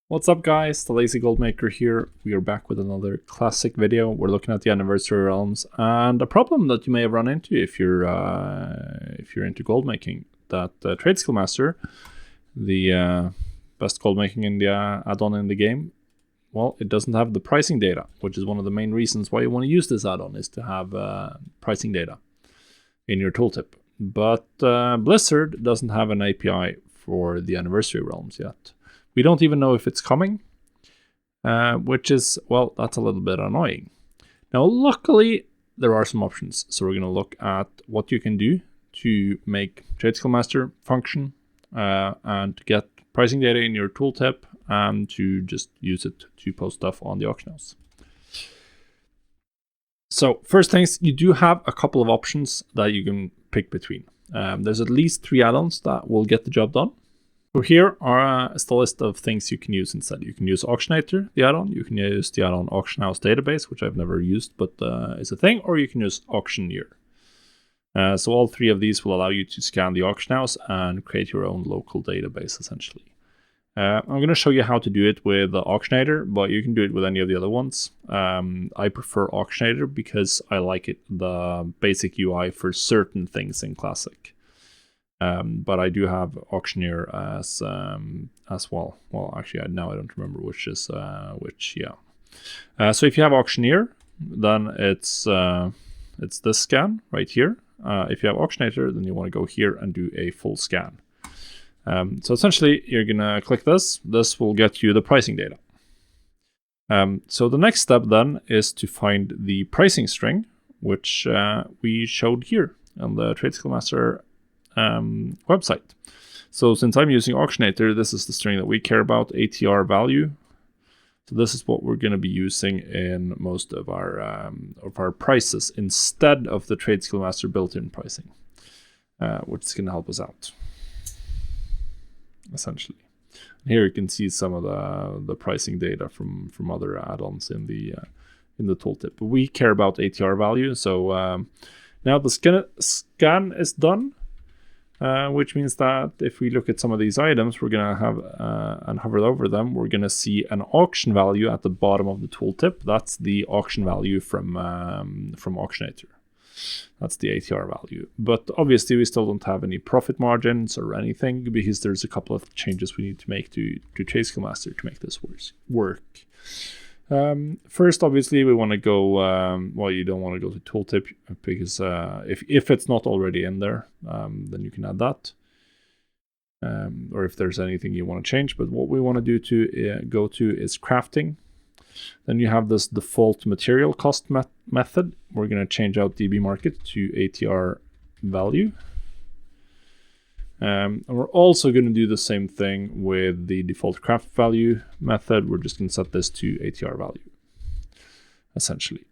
What's up guys, the Lazy Goldmaker here. We are back with another classic video. We're looking at the anniversary realms and a problem that you may have run into if you're into gold making. That Trade Skill Master, the best gold making India add-on in the game, well, it doesn't have the pricing data, which is one of the main reasons why you want to use this add-on, is to have pricing data in your tooltip. But Blizzard doesn't have an API for the anniversary realms yet. We don't even know if it's coming, which is, well, that's a little bit annoying. Now, luckily, there are some options. So we're going to look at what you can do to make Trade Skill Master function and to get pricing data in your tooltip and to just use it to post stuff on the auction house. So first things, you do have a couple of options that you can pick between. There's at least 3 add-ons that will get the job done. So here is the list of things you can use instead. You can use Auctionator, the add-on. You can use the add-on Auction House Database, which I've never used, but is a thing, or you can use Auctioneer. So all 3 of these will allow you to scan the auction house and create your own local database, essentially. I'm going to show you how to do it with the Auctionator, but you can do it with any of the other ones. I prefer Auctionator because I like it, the basic UI for certain things in Classic. But I do have Auctioneer as well. Well, actually, now I don't remember which is which. Yeah. So if you have Auctioneer, then it's this scan right here. If you have Auctionator, then you want to go here and do a full scan. So essentially, you're gonna click this. This will get you the pricing data. So the next step then is to find the pricing string, which we showed here on the Trade Skill Master website. So since I'm using Auctionator, this is the string that we care about, ATR value. So this is what we're going to be using in most of our prices instead of the Trade Skill Master built-in pricing, which is going to help us out, essentially. And here you can see some of the pricing data from other add-ons in the tooltip. But we care about ATR value. So now the scan is done. Which means that if we look at some of these items, we're going to have, and hover over them, we're going to see an auction value at the bottom of the tooltip. That's the auction value from Auctionator. That's the ATR value. But obviously, we still don't have any profit margins or anything because there's a couple of changes we need to make to Trade Skill Master to make this work. First, obviously, we want to go, well, you don't want to go to tooltip because if it's not already in there, then you can add that. Or if there's anything you want to change. But what we want to do to go to is crafting. Then you have this default material cost method. We're going to change out DB market to ATR value. And we're also going to do the same thing with the default craft value method. We're just going to set this to ATR value, essentially.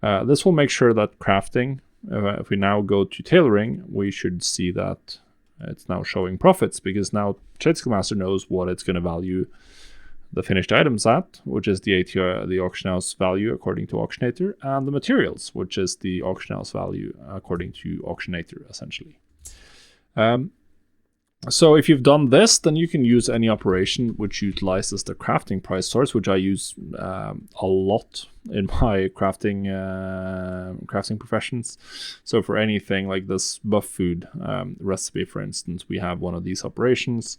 This will make sure that crafting, if we now go to tailoring, we should see that it's now showing profits because now Trade Skill Master knows what it's going to value the finished items at, which is the ATR, the auction house value according to Auctionator, and the materials, which is the auction house value according to Auctionator, essentially. So if you've done this, then you can use any operation which utilizes the crafting price source, which I use a lot in my crafting professions. So for anything like this buff food recipe, for instance, we have one of these operations,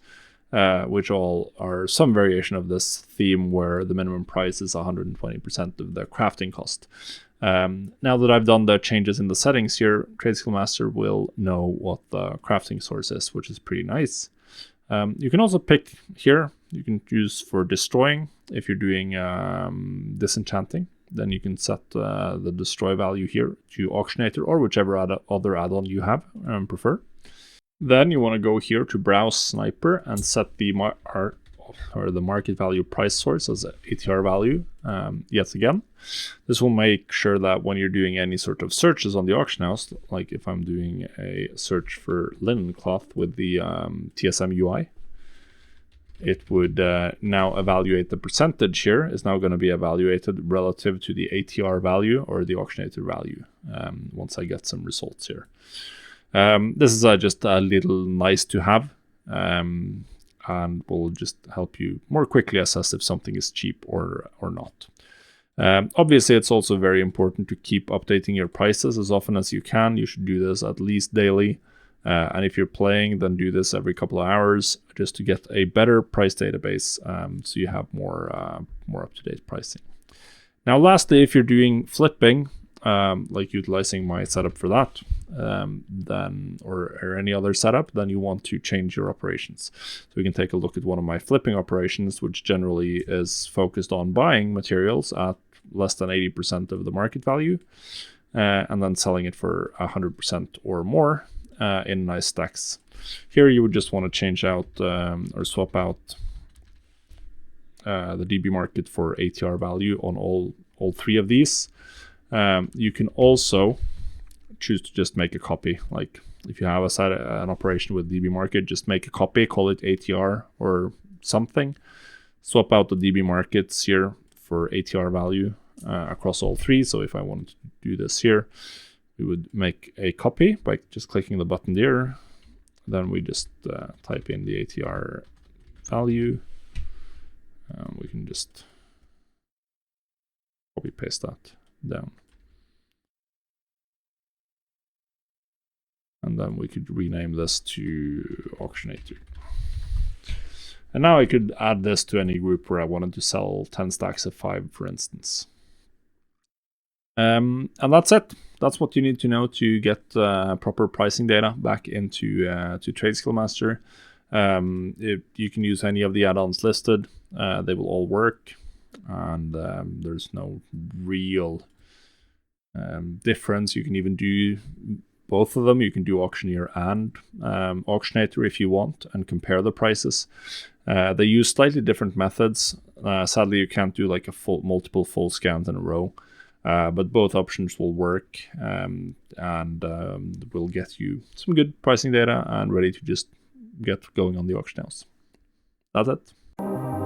which all are some variation of this theme where the minimum price is 120% of the crafting cost. Now that I've done the changes in the settings here, Trade Skill Master will know what the crafting source is, which is pretty nice. You can also pick here, you can use for destroying. If you're doing disenchanting, then you can set the destroy value here to Auctionator or whichever other add-on you have prefer. Then you want to go here to Browse Sniper and set the market value price source as ATR value yet again. This will make sure that when you're doing any sort of searches on the auction house, like if I'm doing a search for linen cloth with the TSM UI, it would now evaluate the percentage here is now going to be evaluated relative to the ATR value or the Auctionator value once I get some results here. This is just a little nice to have. and will just help you more quickly assess if something is cheap or not. Obviously, it's also very important to keep updating your prices as often as you can. You should do this at least daily. And if you're playing, then do this every couple of hours just to get a better price database, so you have more up-to-date pricing. Now, lastly, if you're doing flipping, like utilizing my setup for that, then or any other setup, then you want to change your operations. So we can take a look at one of my flipping operations, which generally is focused on buying materials at less than 80% of the market value, and then selling it for 100% or more in nice stacks. Here you would just want to change out or swap out the DB market for ATR value on all three of these. You can also choose to just make a copy. Like if you have an operation with DB market, just make a copy, call it ATR or something. Swap out the DB markets here for ATR value across all three. So if I wanted to do this here, we would make a copy by just clicking the button there. Then we just type in the ATR value. We can just copy paste that down. And then we could rename this to Auctionator. And now I could add this to any group where I wanted to sell 10 stacks of 5, for instance. And that's it. That's what you need to know to get proper pricing data back into to TradeSkillMaster. If you can use any of the add-ons listed, they will all work, and there's no real difference. You can even do both of them. You can do Auctioneer and Auctionator if you want, and compare the prices. They use slightly different methods. Sadly, you can't do like multiple full scans in a row. But both options will work, and will get you some good pricing data and ready to just get going on the auction house. That's it.